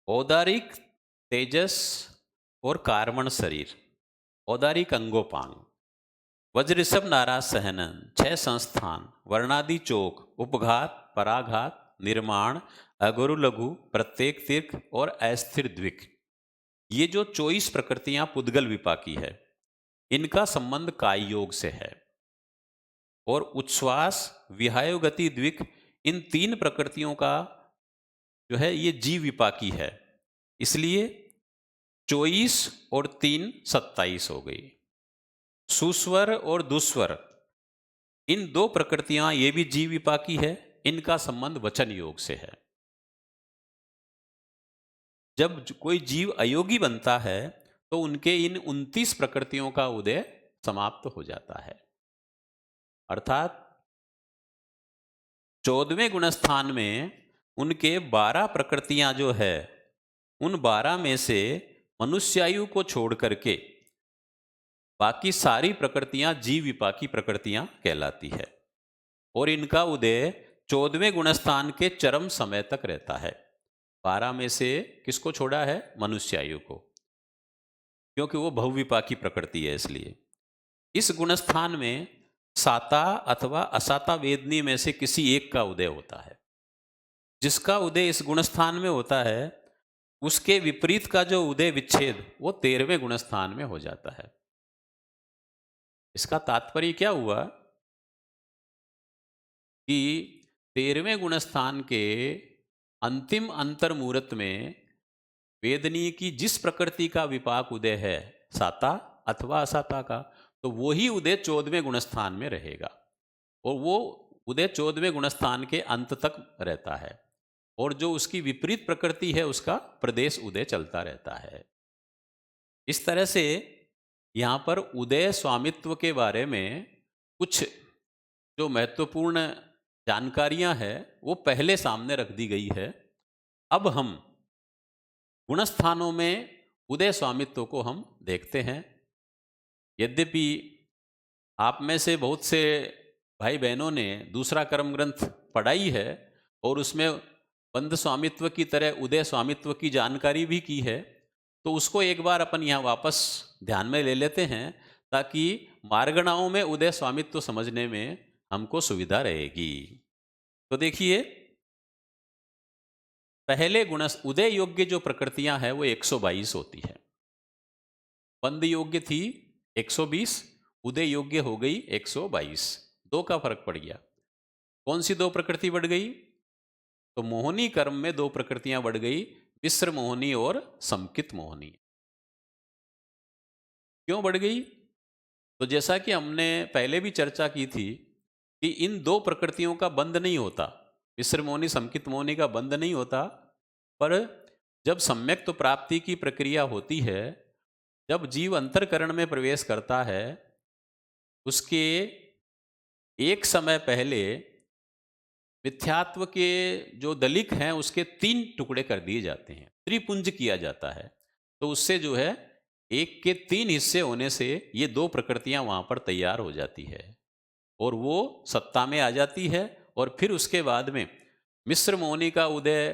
औदारिक तेजस और कार्मण शरीर, औदारिक अंगोपांग, वज्रऋषभ नाराज सहनन, 6 संस्थान, वर्णादि चोक, उपघात, पराघात, निर्माण, अगुरु लघु, प्रत्येक तीर्थ और अस्थिर द्विक, ये जो 24 प्रकृतियां पुद्गल विपाकी है, इनका संबंध काय योग से है। और उच्छ्वास, विहाय गति, द्विक, इन 3 प्रकृतियों का जो है ये जीव विपाकी है। इसलिए 24 और 3 27 हो गई। सुस्वर और दुस्वर, इन 2 प्रकृतियां ये भी जीव विपाकी है, इनका संबंध वचन योग से है। जब कोई जीव अयोगी बनता है तो उनके इन 29 प्रकृतियों का उदय समाप्त हो जाता है। अर्थात 14वें गुणस्थान में उनके 12 प्रकृतियां जो है, उन 12 में से मनुष्यायु को छोड़ करके बाकी सारी प्रकृतियां जीव विपाकी प्रकृतियां कहलाती है। और इनका उदय 14वें गुणस्थान के चरम समय तक रहता है। 12 में से किसको छोड़ा है? मनुष्यायु को, क्योंकि वो बहुविपाकी प्रकृति है। इसलिए इस गुणस्थान में साता अथवा असाता वेदनी में से किसी एक का उदय होता है। जिसका उदय इस गुणस्थान में होता है, उसके विपरीत का जो उदय विच्छेद वो 13वें गुणस्थान में हो जाता है। इसका तात्पर्य क्या हुआ कि 13वें गुणस्थान के अंतिम अंतर मुहूर्त में वेदनीय की जिस प्रकृति का विपाक उदय है, साता अथवा असाता का, तो वही उदय 14वें गुणस्थान में रहेगा। और वो उदय 14वें गुणस्थान के अंत तक रहता है। और जो उसकी विपरीत प्रकृति है उसका प्रदेश उदय चलता रहता है। इस तरह से यहाँ पर उदय स्वामित्व के बारे में कुछ जो महत्वपूर्ण जानकारियां हैं वो पहले सामने रख दी गई है। अब हम गुणस्थानों में उदय स्वामित्व को हम देखते हैं। यद्यपि आप में से बहुत से भाई बहनों ने दूसरा कर्म ग्रंथ पढ़ाई है और उसमें बंध स्वामित्व की तरह उदय स्वामित्व की जानकारी भी की है, तो उसको एक बार अपन यहाँ वापस ध्यान में ले लेते हैं ताकि मार्गणाओं में उदय स्वामित्व समझने में हमको सुविधा रहेगी। तो देखिए, पहले गुण उदय योग्य जो प्रकृतियां हैं वो 122 होती है। बंध योग्य थी 120, उदय योग्य हो गई 122। 2 का फर्क पड़ गया। कौन सी 2 प्रकृति बढ़ गई? तो मोहनी कर्म में 2 प्रकृतियां बढ़ गई, मिश्र मोहनी और समकित मोहनी। क्यों बढ़ गई? तो जैसा कि हमने पहले भी चर्चा की थी कि इन 2 प्रकृतियों का बंध नहीं होता, मिश्र मोहनी समकित मोहनी का बंध नहीं होता। पर जब सम्यक तो प्राप्ति की प्रक्रिया होती है, जब जीव अंतरकरण में प्रवेश करता है, उसके एक समय पहले मिथ्यात्व के जो दलिक हैं उसके 3 टुकड़े कर दिए जाते हैं, त्रिपुंज किया जाता है। तो उससे जो है 1 के 3 हिस्से होने से ये 2 प्रकृतियां वहां पर तैयार हो जाती है और वो सत्ता में आ जाती है। और फिर उसके बाद में मिश्र मोहनी का उदय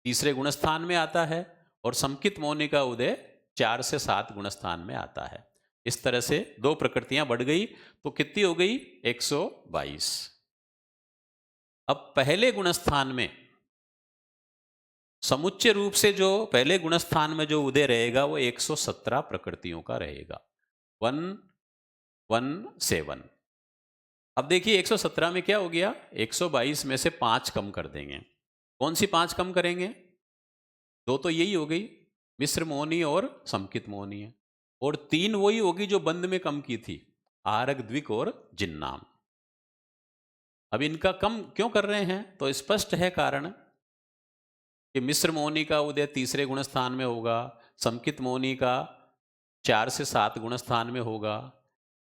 तीसरे गुणस्थान में आता है और समकित मोहनी का उदय 4 से 7 गुणस्थान में आता है। इस तरह से 2 प्रकृतियां बढ़ गई तो कितनी हो गई? 122। अब पहले गुणस्थान में समुच्चय रूप से जो पहले गुणस्थान में जो उदय रहेगा वो 117 प्रकृतियों का रहेगा, 117। अब देखिए 117 में क्या हो गया? 122 में से 5 कम कर देंगे। कौन सी 5 कम करेंगे? 2 तो यही हो गई, मिश्र मोहनी और समकित मोहनी है, और 3 वही होगी जो बंद में कम की थी, आरग, द्विक और जिन्नाम। अब इनका कम क्यों कर रहे हैं? तो स्पष्ट है कारण कि मिश्र मोहनी का उदय तीसरे गुणस्थान में होगा, समकित मोहनी का 4 से 7 गुणस्थान में होगा,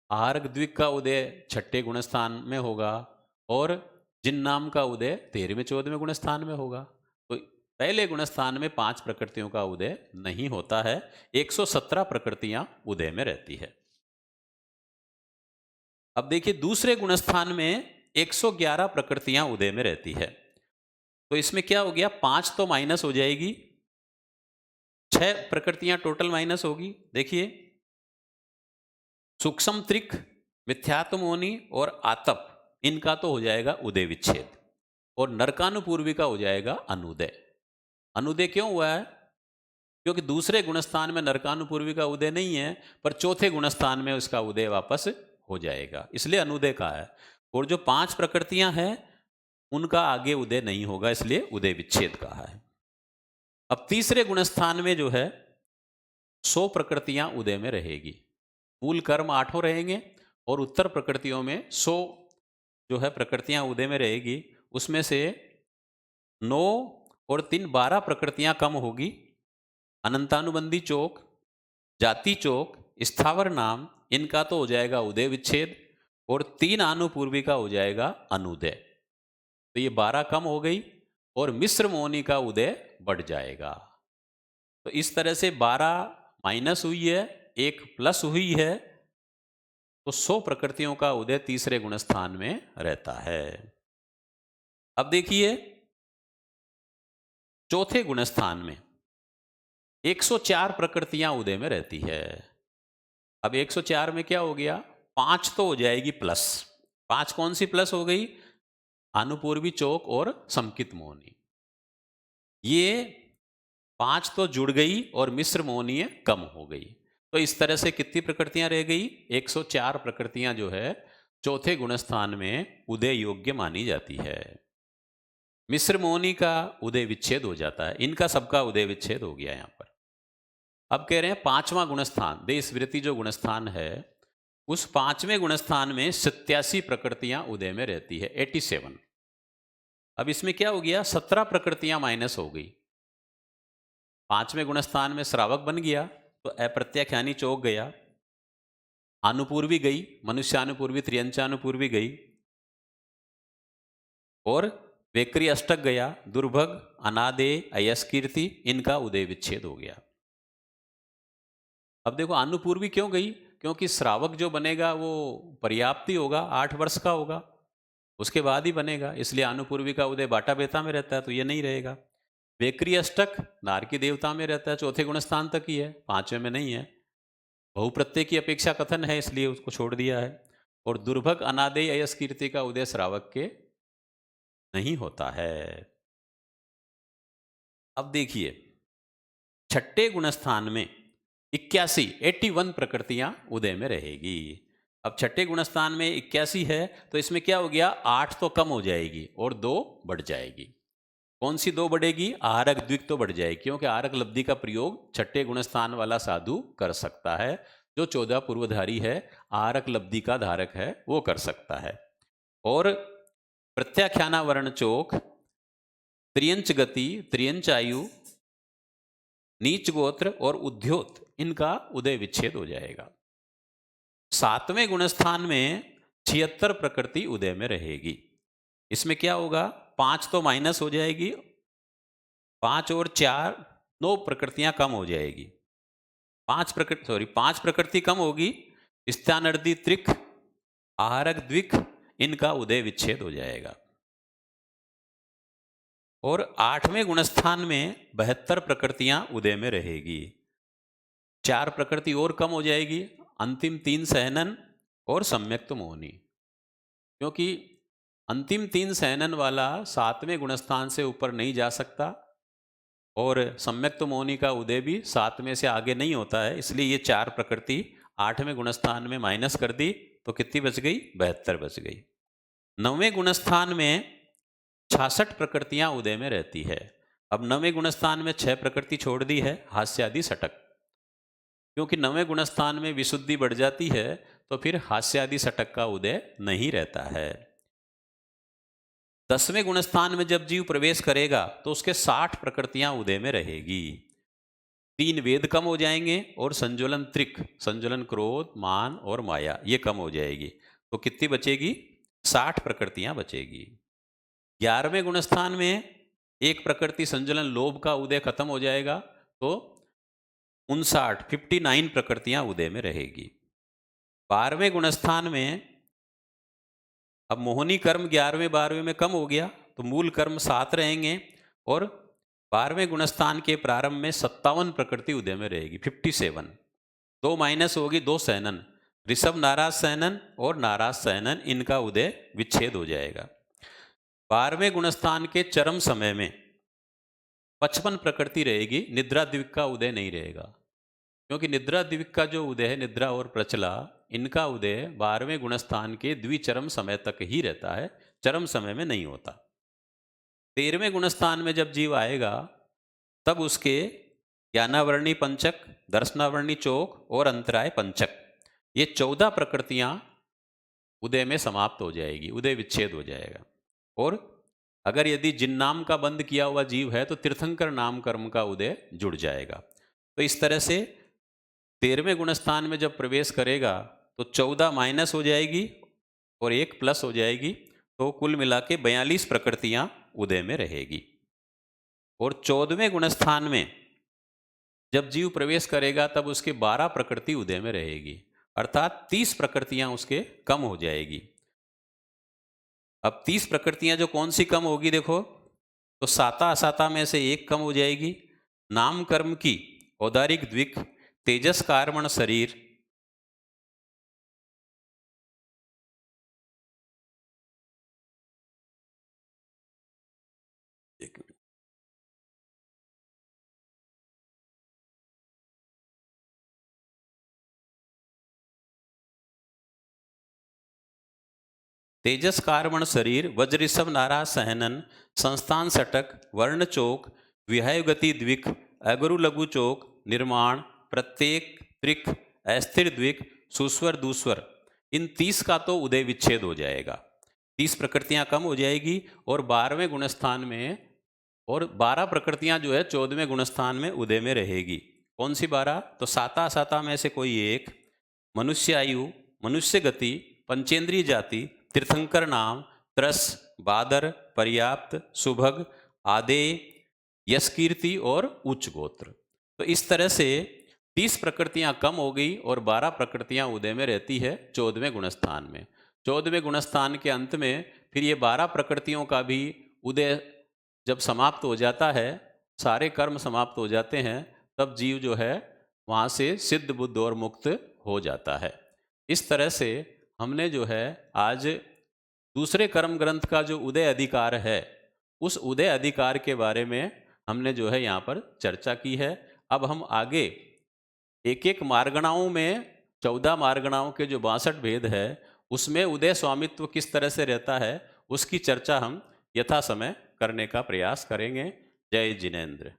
आर्ग द्विक का उदय 6ठे गुणस्थान में होगा और जिन्नाम का उदय 13वें 14वें गुणस्थान में होगा। तो पहले गुणस्थान में 5 प्रकृतियों का उदय नहीं होता है, 117 प्रकृतियां उदय में रहती है। अब देखिए दूसरे गुणस्थान में 111 प्रकृतियां उदय में रहती है। तो इसमें क्या हो गया? 5 तो माइनस हो जाएगी, 6 प्रकृतियां टोटल माइनस होगी। देखिए सूक्ष्म त्रिक, मिथ्यात्व मोहनी और आतप, इनका तो हो जाएगा उदय विच्छेद। और नरकानुपूर्वी का हो जाएगा अनुदय। अनुदय क्यों हुआ है? क्योंकि दूसरे गुणस्थान में नरकानुपूर्वी का उदय नहीं है, पर चौथे गुणस्थान में उसका उदय वापस हो जाएगा, इसलिए अनुदय का है। और जो 5 प्रकृतियां हैं उनका आगे उदय नहीं होगा, इसलिए उदय विच्छेद का है। अब तीसरे गुणस्थान में जो है 100 प्रकृतियां उदय में रहेगी। मूल कर्म 8 रहेंगे और उत्तर प्रकृतियों में 100 जो है प्रकृतियां उदय में रहेगी। उसमें से 9 और 3 12 प्रकृतियां कम होगी। अनंतानुबंधी चोक, जाति चोक, स्थावर नाम, इनका तो हो जाएगा उदय विच्छेद और 3 आनुपूर्वी का हो जाएगा अनुदय। तो ये 12 कम हो गई और मिश्र मोहनी का उदय बढ़ जाएगा। तो इस तरह से 12 माइनस हुई है, 1 प्लस हुई है, तो 100 प्रकृतियों का उदय तीसरे गुणस्थान में रहता है। अब देखिए चौथे गुणस्थान में 104 प्रकृतियां उदय में रहती है। अब 104 में क्या हो गया? 5 तो हो जाएगी प्लस। 5 कौन सी प्लस हो गई? आनुपूर्वी चोक और समकित मोहनी। ये 5 तो जुड़ गई और मिश्र मोहनीय कम हो गई। तो इस तरह से कितनी प्रकृतियां रह गई? 104 प्रकृतियां जो है चौथे गुणस्थान में उदय योग्य मानी जाती है। मिश्र मोहनी का उदय विच्छेद हो जाता है, इनका सबका उदय विच्छेद हो गया यहां पर। अब कह रहे हैं 5वां गुणस्थान, देश वृत्ति जो गुणस्थान है, उस 5वें गुणस्थान में 87 प्रकृतियां उदय में रहती है, 87। अब इसमें क्या हो गया? 17 प्रकृतियां माइनस हो गई। 5वें गुणस्थान में श्रावक बन गया तो अप्रत्याख्यानी चौक गया, आनुपूर्वी गई, मनुष्यानुपूर्वी, त्रियंचानुपूर्वी गई, और वेकरी अष्टक गया, दुर्भग, अनादेय, अयस्कीर्ति, इनका उदय विच्छेद हो गया। अब देखो आनुपूर्वी क्यों गई? क्योंकि श्रावक जो बनेगा वो पर्याप्त ही होगा, 8 वर्ष का होगा, उसके बाद ही बनेगा, इसलिए आनुपूर्वी का उदय बाटा बेता में रहता है, तो ये नहीं रहेगा। वेकरी अष्टक नारकी देवता में रहता है, चौथे गुणस्थान तक ही है, 5वें में नहीं है। बहुप्रत्यय की अपेक्षा कथन है, इसलिए उसको छोड़ दिया है। और दुर्भग, अनादेय, अयस्कीर्ति का उदय श्रावक के नहीं होता है। अब देखिए छठे गुणस्थान में 81 प्रकृतियां उदय में रहेगी। अब छठे गुणस्थान में 81 है, तो इसमें क्या हो गया? 8 तो कम हो जाएगी और 2 बढ़ जाएगी। कौन सी 2 बढ़ेगी? आहारक द्विक तो बढ़ जाएगी, क्योंकि आहारक लब्धि का प्रयोग छठे गुणस्थान वाला साधु कर सकता है। जो 14 पूर्वधारी है, आहारक लब्धि का धारक है, वो कर सकता है। और प्रत्याख्याना वर्ण चोक, त्रियंच गति, त्रियंच आयु, नीच गोत्र और उद्योत, इनका उदय विच्छेद हो जाएगा। 7वें गुणस्थान में 76 प्रकृति उदय में रहेगी। इसमें क्या होगा? 5 तो माइनस हो जाएगी, 5 और 4 9 प्रकृतियां कम हो जाएगी। 5 प्रकृति कम होगी, स्थानर्दी त्रिक, आहारक द्विक, इनका उदय विच्छेद हो जाएगा। और 8वें गुणस्थान में 72 प्रकृतियां उदय में रहेगी। 4 प्रकृति और कम हो जाएगी, अंतिम 3 सहनन और सम्यक्त मोहनी, क्योंकि अंतिम 3 सहनन वाला 7वें गुणस्थान से ऊपर नहीं जा सकता और सम्यक्त मोहनी का उदय भी 7 में से आगे नहीं होता है, इसलिए ये 4 प्रकृति 8वें गुणस्थान में माइनस कर दी, तो कितनी बच गई? 72 बच गई। 9वें गुणस्थान में 66 प्रकृतियां उदय में रहती है। अब 9वें गुणस्थान में 6 प्रकृति छोड़ दी है, हास्यादि षटक, क्योंकि 9वें गुणस्थान में विशुद्धि बढ़ जाती है, तो फिर हास्यादि षटक का उदय नहीं रहता है। 10वें गुणस्थान में जब जीव प्रवेश करेगा तो उसके 60 प्रकृतियां उदय में रहेगी। 3 वेद कम हो जाएंगे और संज्वलन त्रिक, संज्वलन क्रोध, मान और माया, ये कम हो जाएगी, तो कितनी बचेगी? 60 प्रकृतियां बचेगी। 11वें गुणस्थान में एक प्रकृति संज्वलन लोभ का उदय खत्म हो जाएगा, तो 59 प्रकृतियां उदय में रहेगी। 12वें गुणस्थान में अब मोहनी कर्म 11वें 12वें में कम हो गया, तो मूल कर्म 7 रहेंगे और 12वें गुणस्थान के प्रारंभ में 57 प्रकृति उदय में रहेगी, 57। 2 माइनस होगी, 2 सहनन, ऋषभ नाराज सहनन और नाराज सहनन, इनका उदय विच्छेद हो जाएगा। 12वें गुणस्थान के चरम समय में 55 प्रकृति रहेगी, निद्रा द्विक का उदय नहीं रहेगा। क्योंकि निद्रा द्विक का जो उदय है, निद्रा और प्रचला, इनका उदय 12वें गुणस्थान के द्विचरम समय तक ही रहता है, चरम समय में नहीं होता। 13वें गुणस्थान में जब जीव आएगा तब उसके ज्ञानावरणी पंचक, दर्शनावरणी चौक और अंतराय पंचक, ये 14 प्रकृतियां उदय में समाप्त हो जाएगी, उदय विच्छेद हो जाएगा। और अगर यदि जिन नाम का बंद किया हुआ जीव है तो तीर्थंकर नाम कर्म का उदय जुड़ जाएगा। तो इस तरह से 13वें गुणस्थान में जब प्रवेश करेगा तो 14 माइनस हो जाएगी और 1 प्लस हो जाएगी, तो कुल मिला के 42 प्रकृतियां उदय में रहेगी। और 14वें गुणस्थान में जब जीव प्रवेश करेगा तब उसके 12 प्रकृति उदय में रहेगी, अर्थात 30 प्रकृतियां उसके कम हो जाएगी। अब 30 प्रकृतियां जो कौन सी कम होगी देखो, तो साता असाता में से एक कम हो जाएगी, नाम कर्म की औदारिक द्विक, तेजस कार्मण शरीर, तेजस कार्मण शरीर, वज्रिषभ नारा सहनन, संस्थान सटक, वर्ण चौक, विहाय गति द्विक, अगरु लघु चौक, निर्माण, प्रत्येक, त्रिक, अस्थिर द्विक, सुस्वर दूस्वर, इन 30 का तो उदय विच्छेद हो जाएगा, 30 प्रकृतियां कम हो जाएगी। और 12वें गुणस्थान में, और 12 प्रकृतियां जो है 14वें गुणस्थान में उदय में रहेगी। कौन सी 12? तो साता साता में से कोई एक, मनुष्य आयु, मनुष्य गति, पंचेंद्रीय जाति, तीर्थंकर नाम, त्रस, बादर, पर्याप्त, सुभग, आदेय, यश कीर्ति और उच्च गोत्र। तो इस तरह से 30 प्रकृतियां कम हो गई और 12 प्रकृतियां उदय में रहती है 14वें गुणस्थान में। 14वें गुणस्थान के अंत में फिर ये 12 प्रकृतियों का भी उदय जब समाप्त हो जाता है, सारे कर्म समाप्त हो जाते हैं, तब जीव जो है वहाँ से सिद्ध बुद्ध और मुक्त हो जाता है। इस तरह से हमने जो है आज दूसरे कर्म ग्रंथ का जो उदय अधिकार है, उस उदय अधिकार के बारे में हमने जो है यहाँ पर चर्चा की है। अब हम आगे एक एक मार्गणाओं में, 14 मार्गणाओं के जो 62 भेद है, उसमें उदय स्वामित्व किस तरह से रहता है, उसकी चर्चा हम यथा समय करने का प्रयास करेंगे। जय जिनेन्द्र।